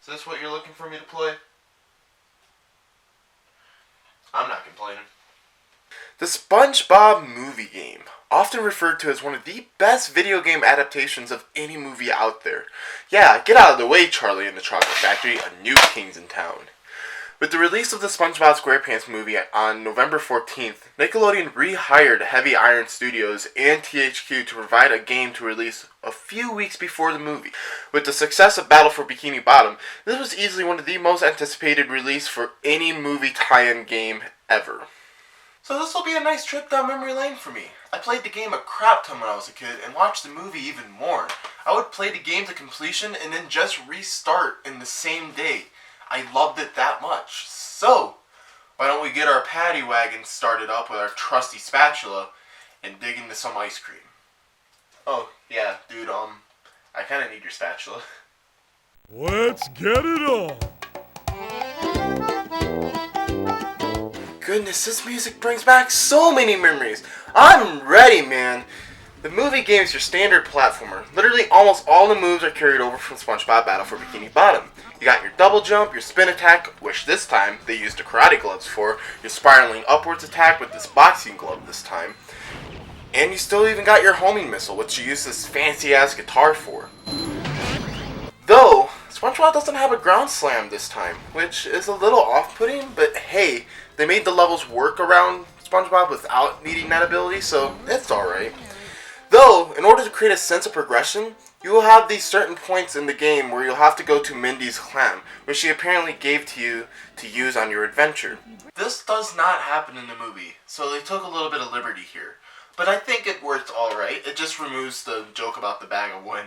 Is this what you're looking for me to play? I'm not complaining. The Spongebob movie game, often referred to as one of the best video game adaptations of any movie out there. Yeah, get out of the way, Charlie and the Chocolate Factory, a new king's in town. With the release of the SpongeBob SquarePants movie on November 14th, Nickelodeon rehired Heavy Iron Studios and THQ to provide a game to release a few weeks before the movie. With the success of Battle for Bikini Bottom, this was easily one of the most anticipated release for any movie tie-in game ever. So this will be a nice trip down memory lane for me. I played the game a crap ton when I was a kid and watched the movie even more. I would play the game to completion and then just restart in the same day. I loved it that much. So, why don't we get our paddy wagon started up with our trusty spatula and dig into some ice cream. Oh, yeah, dude, I kinda need your spatula. Let's get it on! Goodness, this music brings back so many memories. I'm ready, man. The movie game is your standard platformer. Literally almost all the moves are carried over from SpongeBob Battle for Bikini Bottom. You got your double jump, your spin attack, which this time they used the karate gloves for, your spiraling upwards attack with this boxing glove this time, and you still even got your homing missile, which you use this fancy ass guitar for. Though, SpongeBob doesn't have a ground slam this time, which is a little off-putting, but hey, they made the levels work around SpongeBob without needing that ability, so it's alright. Though, in order to create a sense of progression, you will have these certain points in the game where you'll have to go to Mindy's clam, which she apparently gave to you to use on your adventure. This does not happen in the movie, so they took a little bit of liberty here. But I think it worked alright. It just removes the joke about the bag of wood.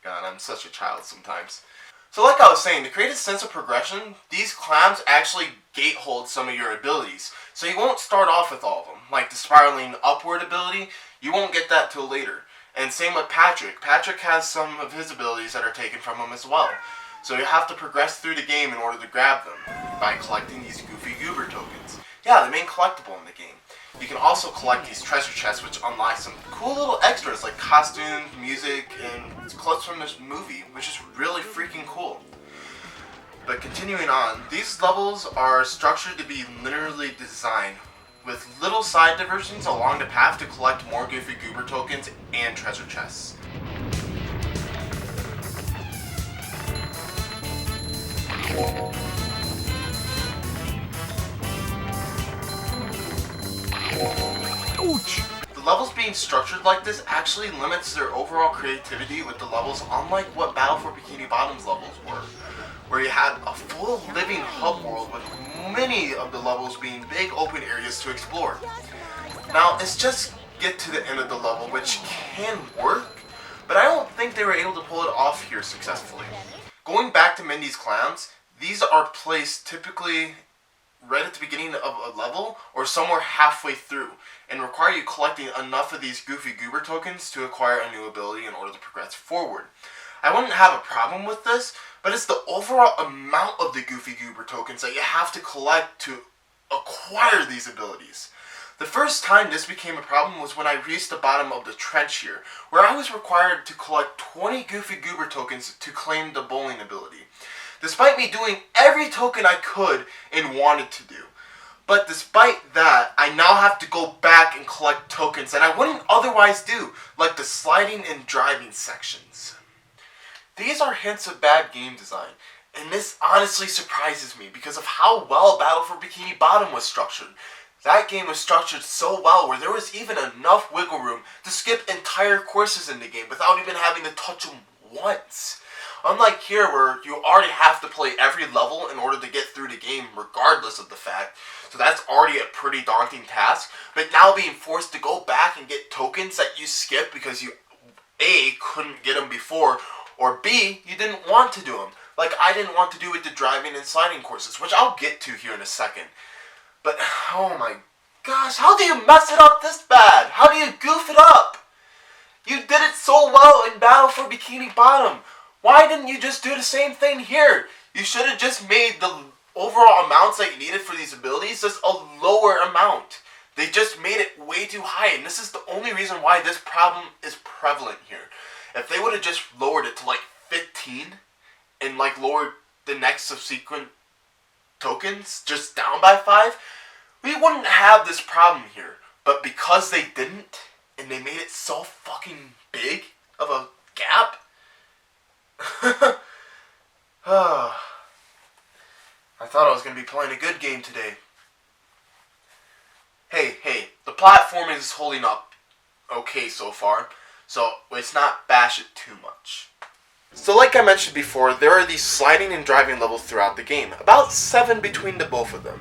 God, I'm such a child sometimes. So like I was saying, to create a sense of progression, these clams actually gatehold some of your abilities. So you won't start off with all of them. Like the spiraling upward ability, you won't get that till later. And same with Patrick. Patrick has some of his abilities that are taken from him as well. So you have to progress through the game in order to grab them by collecting these Goofy Goober tokens. Yeah, the main collectible in the game. You can also collect these treasure chests, which unlock some cool little extras like costumes, music, and clips from this movie, which is really freaking cool. But continuing on, these levels are structured to be linearly designed, with little side diversions along the path to collect more Goofy Goober tokens and treasure chests. Ouch! The levels being structured like this actually limits their overall creativity with the levels, unlike what Battle for Bikini Bottom's levels were, where you had a full living hub world with many of the levels being big open areas to explore. Now, it's just get to the end of the level, which can work, but I don't think they were able to pull it off here successfully. Going back to Mindy's clams, these are placed typically right at the beginning of a level or somewhere halfway through, and require you collecting enough of these Goofy Goober tokens to acquire a new ability in order to progress forward. I wouldn't have a problem with this, but it's the overall amount of the Goofy Goober tokens that you have to collect to acquire these abilities. The first time this became a problem was when I reached the bottom of the trench here, where I was required to collect 20 Goofy Goober tokens to claim the bowling ability. Despite me doing every token I could and wanted to do. But despite that, I now have to go back and collect tokens that I wouldn't otherwise do, like the sliding and driving sections. These are hints of bad game design, and this honestly surprises me because of how well Battle for Bikini Bottom was structured. That game was structured so well where there was even enough wiggle room to skip entire courses in the game without even having to touch them once. Unlike here where you already have to play every level in order to get through the game regardless of the fact, so that's already a pretty daunting task, but now being forced to go back and get tokens that you skipped because you A, couldn't get them before, or B, you didn't want to do them. Like I didn't want to do with the driving and sliding courses, which I'll get to here in a second. But, oh my gosh, how do you mess it up this bad? How do you goof it up? You did it so well in Battle for Bikini Bottom. Why didn't you just do the same thing here? You should have just made the overall amounts that you needed for these abilities just a lower amount. They just made it way too high, and this is the only reason why this problem is prevalent here. if they would have just lowered it to like 15 and like lowered the next subsequent tokens just down by 5, we wouldn't have this problem here. But because they didn't, and they made it so fucking big of a gap, I thought I was going to be playing a good game today. Hey, the platform is holding up okay so far, so let's not bash it too much. So like I mentioned before, there are these sliding and driving levels throughout the game, about 7 between the both of them,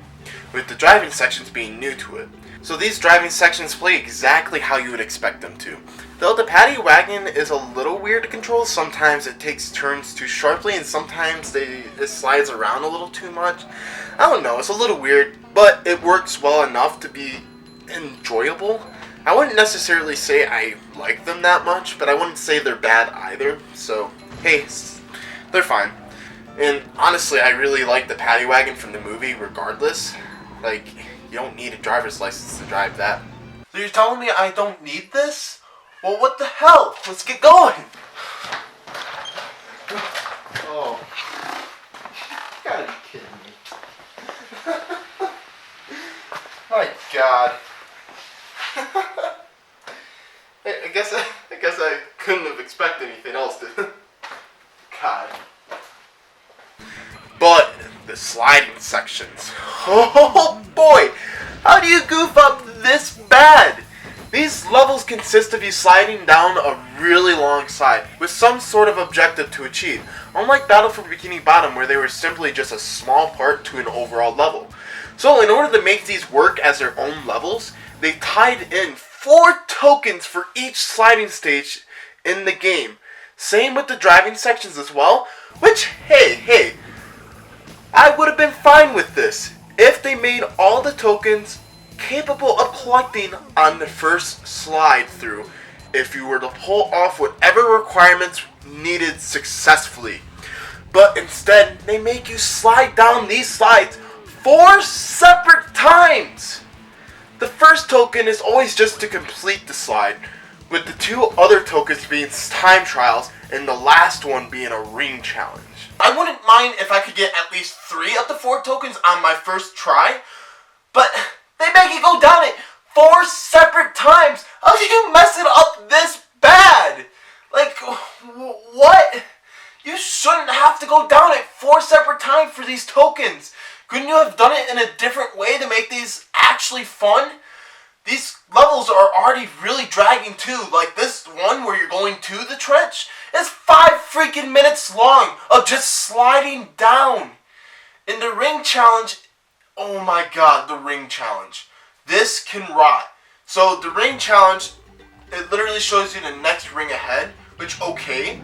with the driving sections being new to it. So these driving sections play exactly how you would expect them to. Though the paddy wagon is a little weird to control, sometimes it takes turns too sharply and sometimes it slides around a little too much. I don't know, it's a little weird, but it works well enough to be enjoyable. I wouldn't necessarily say I like them that much, but I wouldn't say they're bad either, so hey, they're fine. And honestly, I really like the paddy wagon from the movie regardless. Like, you don't need a driver's license to drive that. So you're telling me I don't need this? Well, what the hell? Let's get going! Oh. You gotta be kidding me. My God. I guess I couldn't have expected anything else, did I? God. But the sliding sections. Oh boy! How do you goof up this bad? These levels consist of you sliding down a really long slide with some sort of objective to achieve, unlike Battle for Bikini Bottom where they were simply just a small part to an overall level. So in order to make these work as their own levels, they tied in 4 tokens for each sliding stage in the game. Same with the driving sections as well, which, hey, I would have been fine with this if they made all the tokens capable of collecting on the first slide through if you were to pull off whatever requirements needed successfully. But instead, they make you slide down these slides 4 separate times. The first token is always just to complete the slide, with the 2 other tokens being time trials and the last one being a ring challenge. I wouldn't mind if I could get at least 3 of the 4 tokens on my first try, but they make you go down it 4 separate times. How do you mess it up this bad? Like, what? You shouldn't have to go down it 4 separate times for these tokens. Couldn't you have done it in a different way to make these actually fun? These levels are already really dragging too. Like this one where you're going to the trench is 5 freaking minutes long of just sliding down. In the ring challenge, oh my God, the ring challenge. This can rot. So the ring challenge, it literally shows you the next ring ahead, which okay.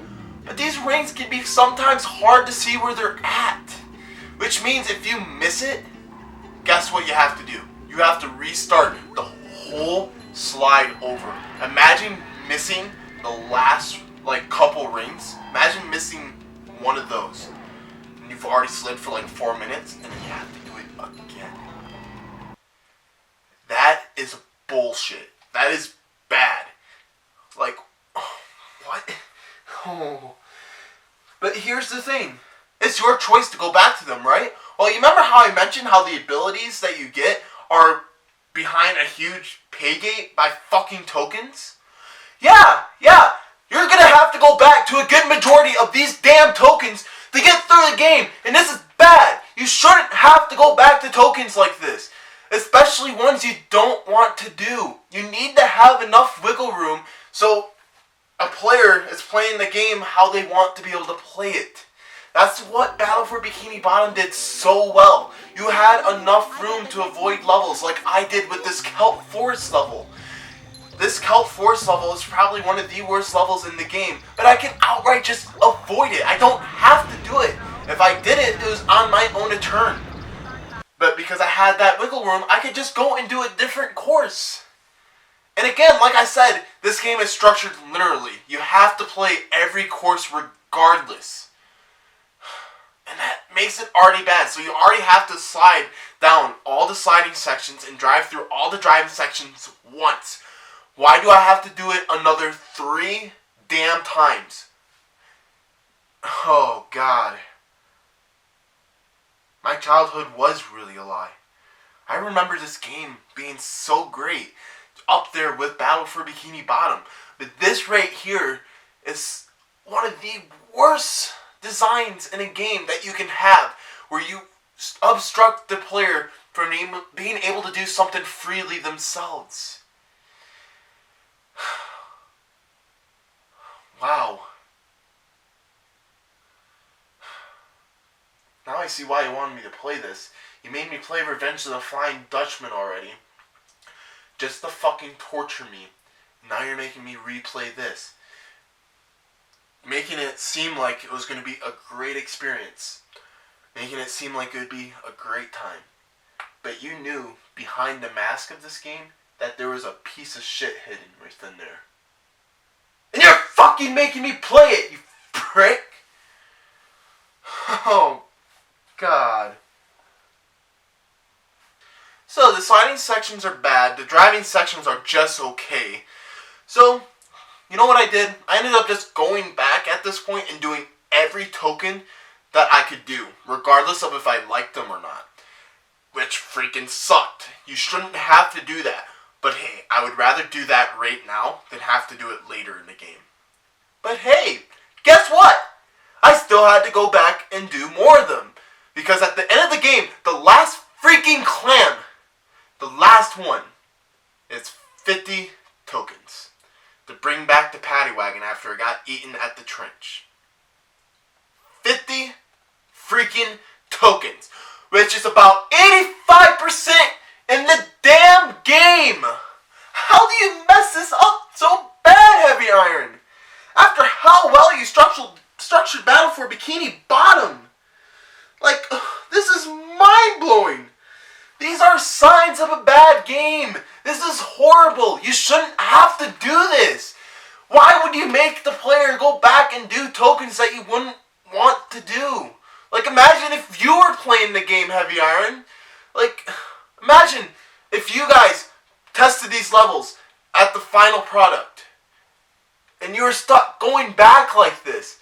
But these rings can be sometimes hard to see where they're at. Which means if you miss it, guess what you have to do? You have to restart the whole slide over. Imagine missing the last couple rings. Imagine missing one of those. And you've already slid for 4 minutes and then you have to do it again. That is bullshit. That is bad. What? Oh. But here's the thing. It's your choice to go back to them, right? Well, you remember how I mentioned how the abilities that you get are behind a huge pay gate by fucking tokens? Yeah. You're gonna have to go back to a good majority of these damn tokens to get through the game. And this is bad. You shouldn't have to go back to tokens like this. Especially ones you don't want to do. You need to have enough wiggle room so a player is playing the game how they want to be able to play it. That's what Battle for Bikini Bottom did so well. You had enough room to avoid levels like I did with this Kelp Forest level. This Kelp Forest level is probably one of the worst levels in the game, but I can outright just avoid it. I don't have to do it. If I did it, it was on my own turn. But because I had that wiggle room, I could just go and do a different course. And again, like I said, this game is structured literally. You have to play every course regardless. And that makes it already bad. So you already have to slide down all the sliding sections and drive through all the driving sections once. Why do I have to do it another 3 damn times. Oh, God. My childhood was really a lie. I remember this game being so great, up there with Battle for Bikini Bottom. But this right here is one of the worst designs in a game that you can have, where you obstruct the player from being able to do something freely themselves. Wow. Now I see why you wanted me to play this. You made me play Revenge of the Flying Dutchman already, just to fucking torture me. Now you're making me replay this, making it seem like it was going to be a great experience, making it seem like it would be a great time. But you knew behind the mask of this game that there was a piece of shit hidden within there. And you're fucking making me play it, you prick! Oh, God. So, the sliding sections are bad, the driving sections are just okay. So, you know what I did? I ended up just going back at this point and doing every token that I could do, regardless of if I liked them or not. Which freaking sucked. You shouldn't have to do that. But hey, I would rather do that right now than have to do it later in the game. But hey, guess what? I still had to go back and do more of them. Because at the end of the game, the last freaking clam, the last one, it's 50 tokens to bring back the paddy wagon after it got eaten at the trench. 50 freaking tokens, which is about 85% in the damn game. How do you mess this up so bad, Heavy Iron? After how well you structured Battle for Bikini Bottom. Like, this is mind-blowing. These are signs of a bad game. This is horrible. You shouldn't have to do this. Why would you make the player go back and do tokens that you wouldn't want to do? Like, imagine if you were playing the game, Heavy Iron. Like, imagine if you guys tested these levels at the final product and you were stuck going back like this.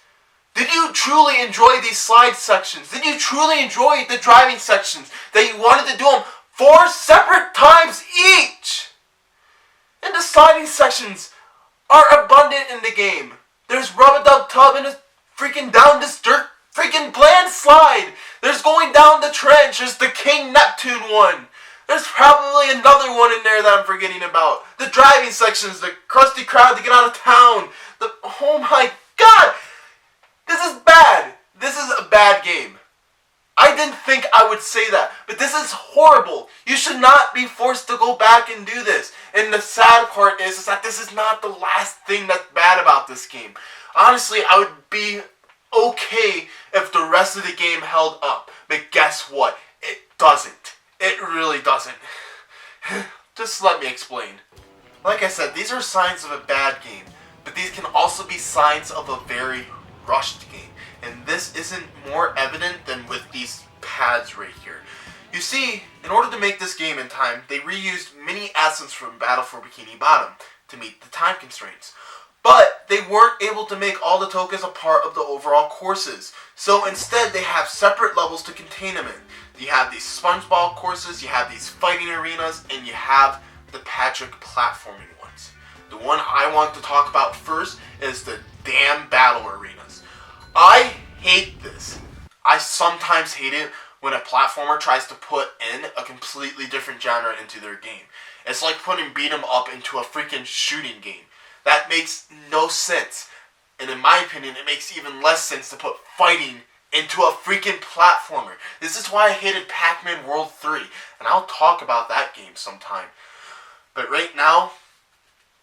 Did you truly enjoy these slide sections? Did you truly enjoy the driving sections that you wanted to do them 4 separate times each? And the sliding sections are abundant in the game. There's rub-a-dub-tub and a freaking down this dirt freaking bland slide. There's going down the trench. There's the King Neptune one. There's probably another one in there that I'm forgetting about. The driving sections, the crusty crowd to get out of town. Oh my God! This is bad. This is a bad game. I didn't think I would say that, but this is horrible. You should not be forced to go back and do this. And the sad part is that this is not the last thing that's bad about this game. Honestly, I would be okay if the rest of the game held up. But guess what? It doesn't. It really doesn't. Just let me explain. Like I said, these are signs of a bad game, but these can also be signs of a very rushed game. And this isn't more evident than with these pads right here. You see, in order to make this game in time, they reused many assets from Battle for Bikini Bottom to meet the time constraints. But they weren't able to make all the tokens a part of the overall courses. So instead, they have separate levels to contain them in. You have these Spongebob courses, you have these fighting arenas, and you have the Patrick platforming ones. The one I want to talk about first is the damn battle arenas. I hate this. I sometimes hate it when a platformer tries to put in a completely different genre into their game. It's like putting beat 'em up into a freaking shooting game. That makes no sense. And in my opinion, it makes even less sense to put fighting into a freaking platformer. This is why I hated Pac-Man World 3. And I'll talk about that game sometime. But right now,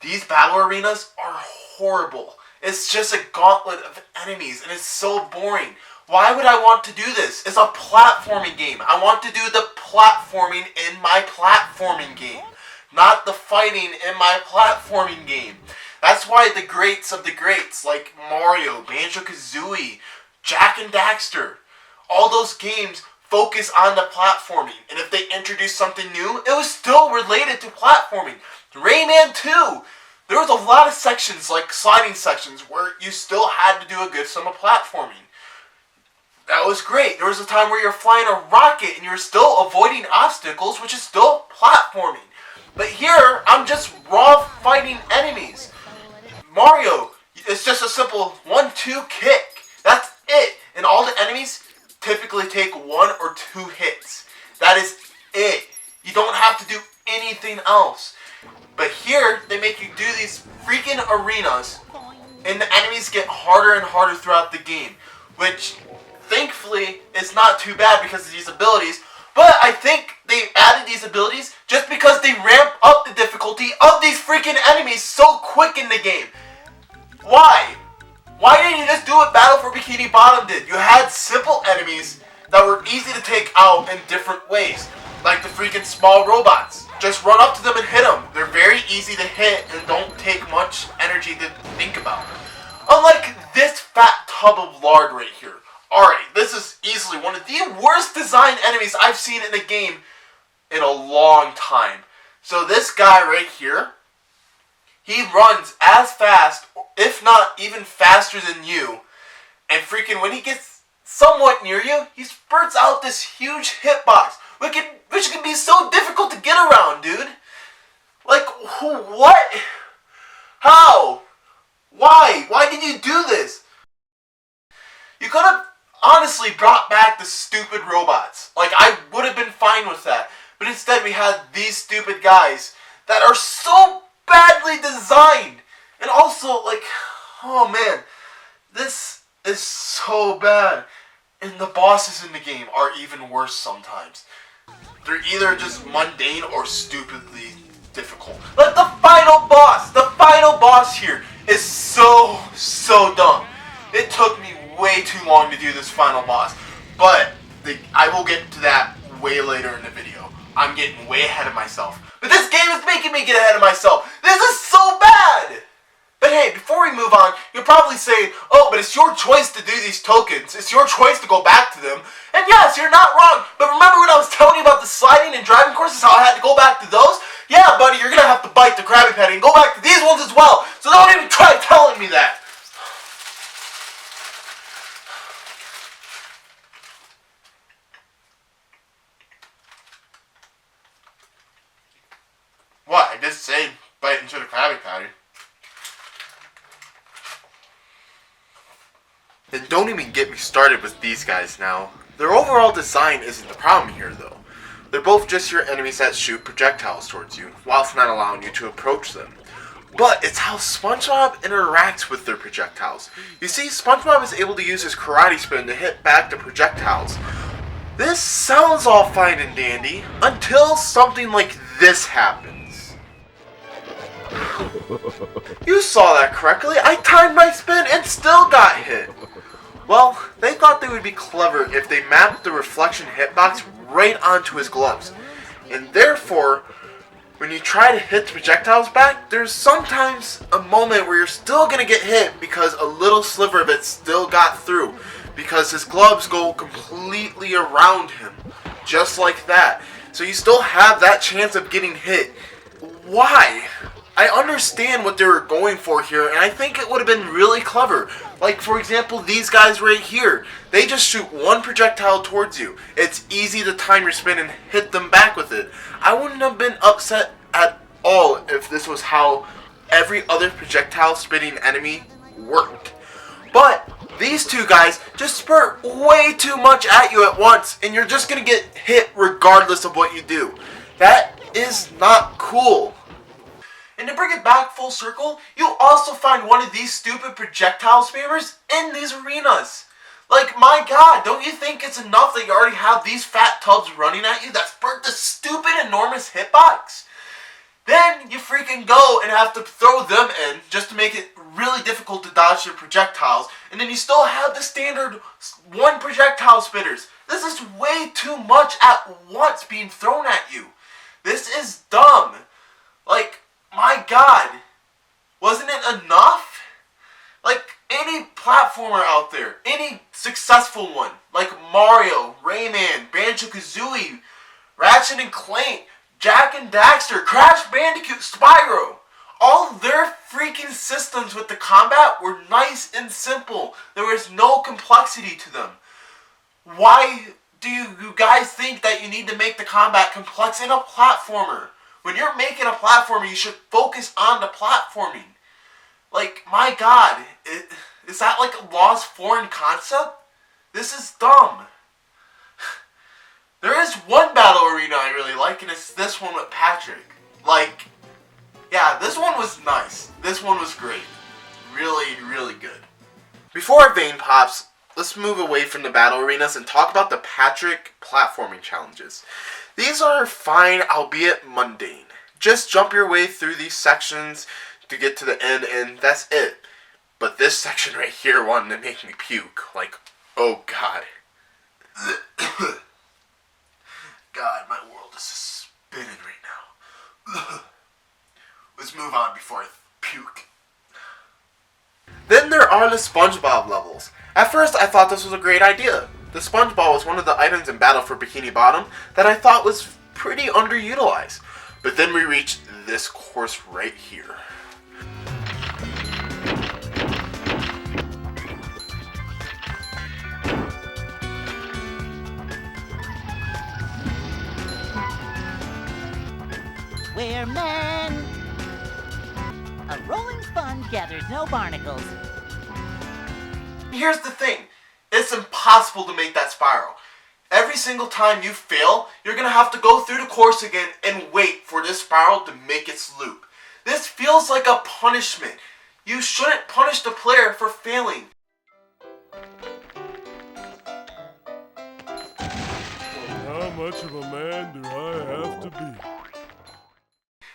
these battle arenas are horrible. It's just a gauntlet of enemies, and it's so boring. Why would I want to do this? It's a platforming game. I want to do the platforming in my platforming game, not the fighting in my platforming game. That's why the greats of the greats, like Mario, Banjo-Kazooie, Jak and Daxter, all those games focus on the platforming. And if they introduced something new, it was still related to platforming. Rayman 2, there was a lot of sections, like sliding sections, where you still had to do a good sum of platforming. That was great. There was a time where you're flying a rocket and you're still avoiding obstacles, which is still platforming. But here, I'm just raw fighting enemies. Mario, it's just a simple 1-2 kick. That's it. And all the enemies typically take 1 or 2 hits. That is it. You don't have to do anything else. But here, they make you do these freaking arenas, and the enemies get harder and harder throughout the game, which, thankfully, is not too bad because of these abilities, but I think they added these abilities just because they ramp up the difficulty of these freaking enemies so quick in the game. Why? Why didn't you just do what Battle for Bikini Bottom did? You had simple enemies that were easy to take out in different ways, like the freaking small robots. Just run up to them and hit them. They're very easy to hit and don't take much energy to think about. Unlike this fat tub of lard right here. Alright, this is easily one of the worst designed enemies I've seen in a game in a long time. So this guy right here, he runs as fast, if not even faster than you. And freaking when he gets somewhat near you, he spurts out this huge hitbox, which can be so difficult to get around, dude. Like, what? How? Why? Why did you do this? You could have honestly brought back the stupid robots. Like, I would have been fine with that. But instead we had these stupid guys that are so badly designed. And also, like, oh man, this is so bad. And the bosses in the game are even worse sometimes. They're either just mundane or stupidly difficult. Like the final boss here is so dumb. It took me way too long to do this final boss, but I will get to that way later in the video. I'm getting way ahead of myself. But this game is making me get ahead of myself. This is so bad! But hey, before we move on, you're probably saying, oh, but it's your choice to do these tokens. It's your choice to go back to them. And yes, you're not wrong. But remember when I was telling you about the sliding and driving courses, how I had to go back to those? Yeah, buddy, you're going to have to bite the Krabby Patty and go back to these ones as well. So don't even try telling me that. What? I just said bite into the Krabby Patty. And don't even get me started with these guys now. Their overall design isn't the problem here though. They're both just your enemies that shoot projectiles towards you, whilst not allowing you to approach them. But it's how Spongebob interacts with their projectiles. You see, Spongebob is able to use his karate spin to hit back the projectiles. This sounds all fine and dandy, until something like this happens. You saw that correctly. I timed my spin and still got hit. Well, they thought they would be clever if they mapped the reflection hitbox right onto his gloves. And therefore, when you try to hit the projectiles back, there's sometimes a moment where you're still going to get hit because a little sliver of it still got through. Because his gloves go completely around him. Just like that. So you still have that chance of getting hit. Why? I understand what they were going for here, and I think it would have been really clever. Like, for example, these guys right here. They just shoot one projectile towards you. It's easy to time your spin and hit them back with it. I wouldn't have been upset at all if this was how every other projectile spinning enemy worked. But these two guys just spurt way too much at you at once, and you're just going to get hit regardless of what you do. That is not cool. And to bring it back full circle, you'll also find one of these stupid projectile spammers in these arenas. Like, my god, don't you think it's enough that you already have these fat tubs running at you that spurt the stupid enormous hitbox? Then you freaking go and have to throw them in just to make it really difficult to dodge their projectiles. And then you still have the standard one projectile spitters. This is way too much at once being thrown at you. This is dumb. Like, my god, wasn't it enough? Like, any platformer out there, any successful one, like Mario, Rayman, Banjo-Kazooie, Ratchet and Clank, Jak and Daxter, Crash Bandicoot, Spyro, All their freaking systems with the combat were nice and simple. There was no complexity to them. Why do you guys think that you need to make the combat complex in a platformer? When you're making a platformer, you should focus on the platforming. Like, my God, is that like a lost foreign concept? This is dumb. There is one battle arena I really like, and it's this one with Patrick. Like, yeah, this one was nice. This one was great. Really, really good. Before our vein pops, let's move away from the battle arenas and talk about the Patrick platforming challenges. These are fine, albeit mundane. Just jump your way through these sections to get to the end, and that's it. But this section right here wanted to make me puke. Like, oh God. God, my world is spinning right now. Let's move on before I puke. Then there are the Spongebob levels. At first, I thought this was a great idea. The Spongebob was one of the items in Battle for Bikini Bottom that I thought was pretty underutilized. But then we reached this course right here. We're men. A rolling sponge gathers no barnacles. Here's the thing. It's impossible to make that spiral. Every single time you fail, you're going to have to go through the course again and wait for this spiral to make its loop. This feels like a punishment. You shouldn't punish the player for failing. How much of a man do I have to be?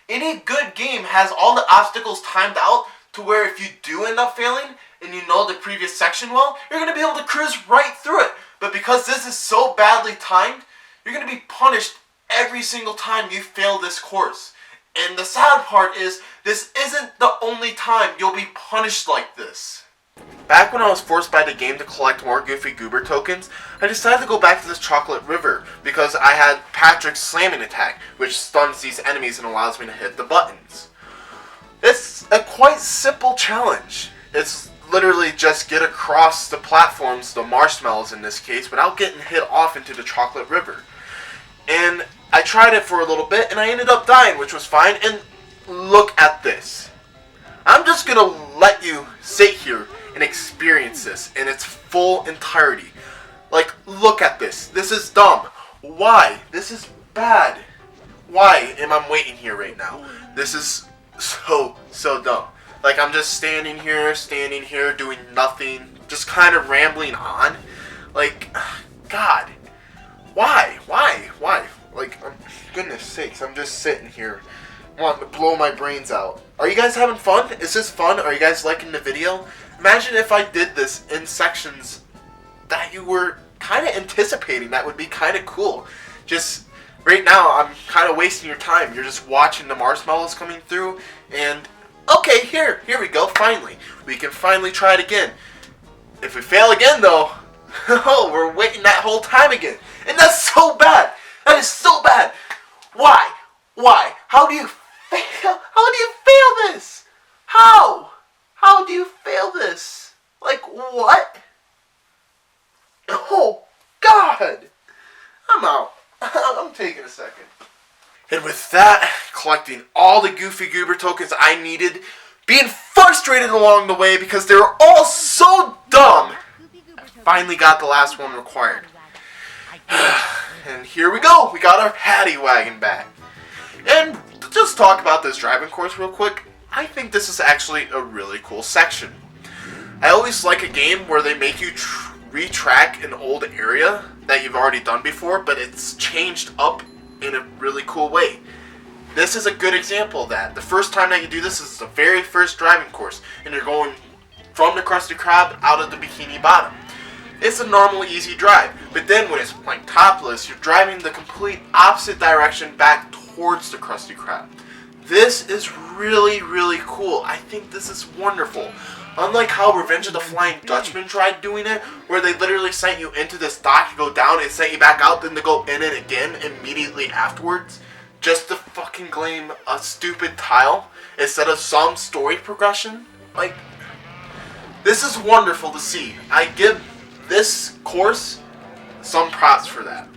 Any good game has all the obstacles timed out to where if you do end up failing and you know the previous section well, you're going to be able to cruise right through it. But because this is so badly timed, you're going to be punished every single time you fail this course. And the sad part is, this isn't the only time you'll be punished like this. Back when I was forced by the game to collect more Goofy Goober tokens, I decided to go back to this chocolate river because I had Patrick's slamming attack, which stuns these enemies and allows me to hit the buttons. It's a quite simple challenge. It's literally just get across the platforms, the marshmallows in this case, without getting hit off into the chocolate river. And I tried it for a little bit and I ended up dying, which was fine. And look at this. I'm just gonna let you sit here and experience this in its full entirety. Like, look at this. This is dumb. Why? This is bad. Why am I waiting here right now? This is so dumb. Like, I'm just standing here, doing nothing, just kind of rambling on. Like, God, why? Like, goodness sakes, I'm just sitting here wanting to blow my brains out. Are you guys having fun? Is this fun? Are you guys liking the video? Imagine if I did this in sections that you were kind of anticipating. That would be kind of cool. Just, right now, I'm kind of wasting your time. You're just watching the marshmallows coming through, and okay, here we go, finally. We can finally try it again. If we fail again, though, oh, we're waiting that whole time again. And that's so bad. That is so bad. Why? How do you fail? How do you fail this? How do you fail this? Like, what? Oh, God. I'm out. I'm taking a second. And with that, collecting all the Goofy Goober tokens I needed, being frustrated along the way because they were all so dumb, I finally got the last one required. And here we go. We got our paddy wagon back. And to just talk about this driving course real quick, I think this is actually a really cool section. I always like a game where they make you retrack an old area that you've already done before, but it's changed up in a really cool way. This is a good example of that. The first time that you do this is the very first driving course, and you're going from the Krusty Krab out of the Bikini Bottom. It's a normal, easy drive, but then when it's like topless, you're driving the complete opposite direction back towards the Krusty Krab. This is really, really cool. I think this is wonderful. Unlike how Revenge of the Flying Dutchman tried doing it, where they literally sent you into this dock to go down and sent you back out, then to go in it again immediately afterwards, just to fucking claim a stupid tile. instead of some story progression. Like, this is wonderful to see. I give this course some props for that.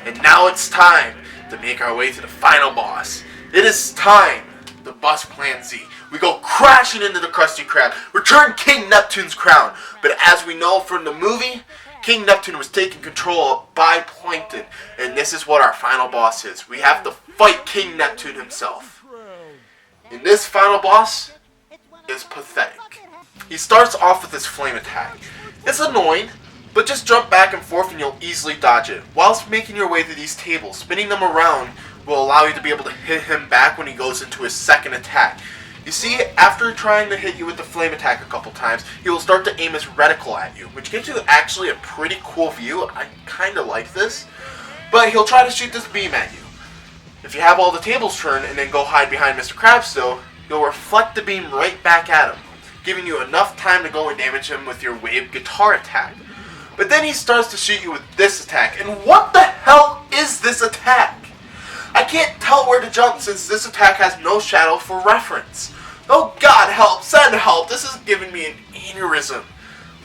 And now it's time to make our way to the final boss. It is time to bust Plan Z. We go crashing into the Krusty Krab, return King Neptune's crown. But as we know from the movie, King Neptune was taken control of by Plankton. And this is what our final boss is. We have to fight King Neptune himself. And this final boss is pathetic. He starts off with his flame attack. It's annoying, but just jump back and forth and you'll easily dodge it. Whilst making your way to these tables, spinning them around will allow you to be able to hit him back when he goes into his second attack. You see, after trying to hit you with the flame attack a couple times, he will start to aim his reticle at you, which gives you actually a pretty cool view. I kinda like this. But he'll try to shoot this beam at you. If you have all the tables turned and then go hide behind Mr. Krabs still, you'll reflect the beam right back at him, giving you enough time to go and damage him with your wave guitar attack. But then he starts to shoot you with this attack, and what the hell is this attack? I can't tell where to jump since this attack has no shadow for reference. Oh God, help, send help, this is giving me an aneurysm.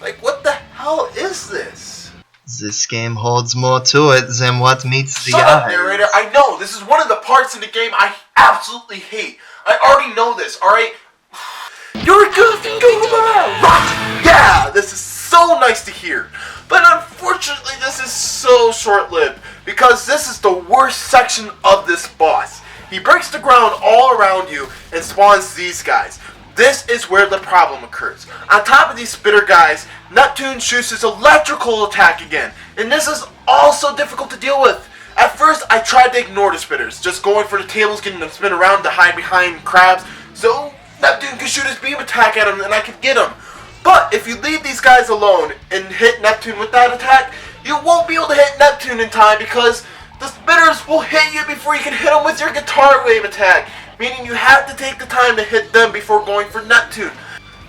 Like, what the hell is this? This game holds more to it than what meets the Shut eye. up, narrator, I know, this is one of the parts in the game I absolutely hate. I already know this, alright? You're a goofy goober! Right! Yeah, this is so nice to hear. But unfortunately, this is so short-lived, because this is the worst section of this boss. He breaks the ground all around you and spawns these guys. This is where the problem occurs. On top of these spitter guys, Neptune shoots his electrical attack again, and this is also difficult to deal with. At first, I tried to ignore the spitters, just going for the tables, getting them spin around to hide behind crabs, so Neptune could shoot his beam attack at him and I could get him. But if you leave these guys alone and hit Neptune with that attack, you won't be able to hit Neptune in time because the spitters will hit you before you can hit them with your guitar wave attack, meaning you have to take the time to hit them before going for Neptune.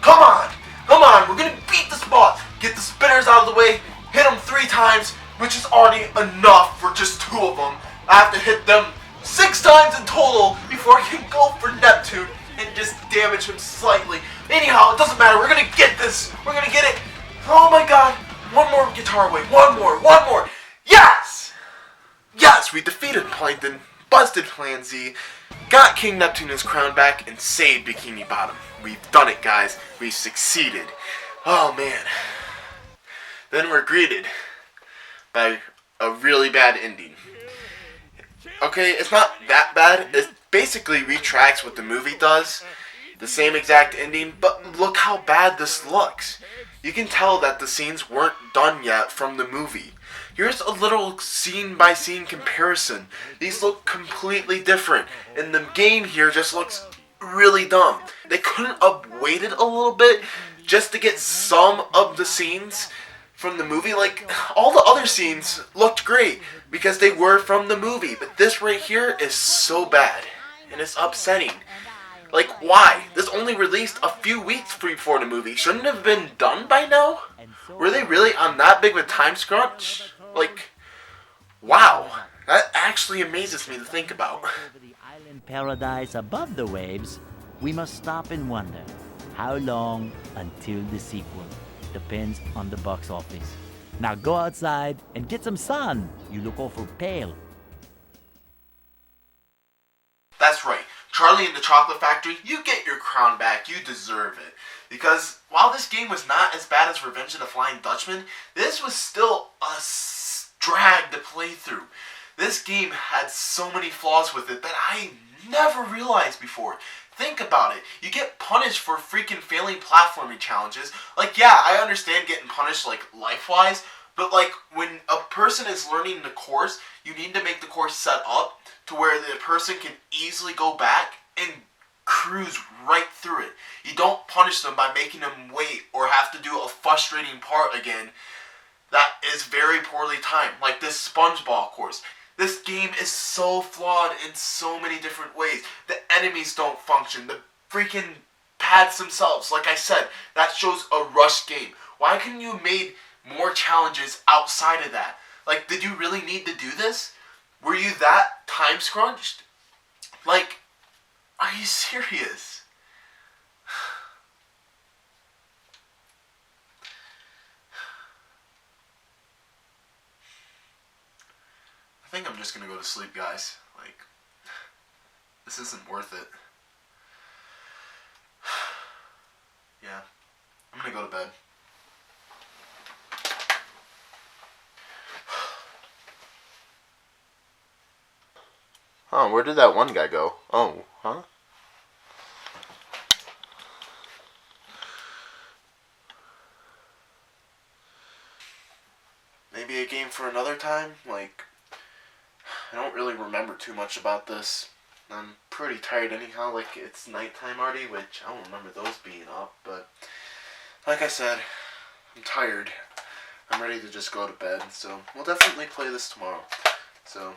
Come on, we're gonna beat this boss. Get the spitters out of the way, hit them 3 times, which is already enough for just 2 of them. I have to hit them 6 times in total before I can go for Neptune and just damage him slightly. Anyhow, it doesn't matter. We're gonna get this. We're gonna get it. Oh my God. One more guitar wave. One more. Yes! Yes, we defeated Plankton, busted Plan Z, got King Neptune his crown back, and saved Bikini Bottom. We've done it, guys. We've succeeded. Oh man. Then we're greeted by a really bad ending. Okay, it's not that bad. It basically retracts what the movie does. The same exact ending, but look how bad this looks. You can tell that the scenes weren't done yet from the movie. Here's a little scene-by-scene comparison. These look completely different, and the game here just looks really dumb. They couldn't have waited a little bit just to get some of the scenes from the movie. Like, all the other scenes looked great because they were from the movie, but this right here is so bad, and it's upsetting. Like, why? This only released a few weeks before the movie. Shouldn't it have been done by now? Were they really on that big of a time crunch? Like, wow. That actually amazes me to think about. Over the island paradise above the waves, we must stop and wonder, how long until the sequel? Depends on the box office. Now go outside and get some sun. You look awful pale. That's right. Charlie and the Chocolate Factory, you get your crown back. You deserve it. Because while this game was not as bad as Revenge of the Flying Dutchman, this was still a drag to play through. This game had so many flaws with it that I never realized before. Think about it. You get punished for freaking failing platforming challenges. Like, yeah, I understand getting punished, like, life-wise, but, like, when a person is learning the course, you need to make the course set up to where the person can easily go back and cruise right through it. You don't punish them by making them wait or have to do a frustrating part again that is very poorly timed, like this SpongeBob course. This game is so flawed in so many different ways. The enemies don't function. The freaking pads themselves, like I said, that shows a rushed game. Why couldn't you have made more challenges outside of that? Like, did you really need to do this? Were you that time scrunched? Like, Are you serious? I think I'm just gonna go to sleep, guys. Like, this isn't worth it. Yeah, I'm gonna go to bed. Oh, where did that one guy go? Oh, huh? Maybe a game for another time? Like, I don't really remember too much about this. I'm pretty tired anyhow, like it's nighttime already, which I don't remember those being up, but like I said, I'm tired. I'm ready to just go to bed, so we'll definitely play this tomorrow. So,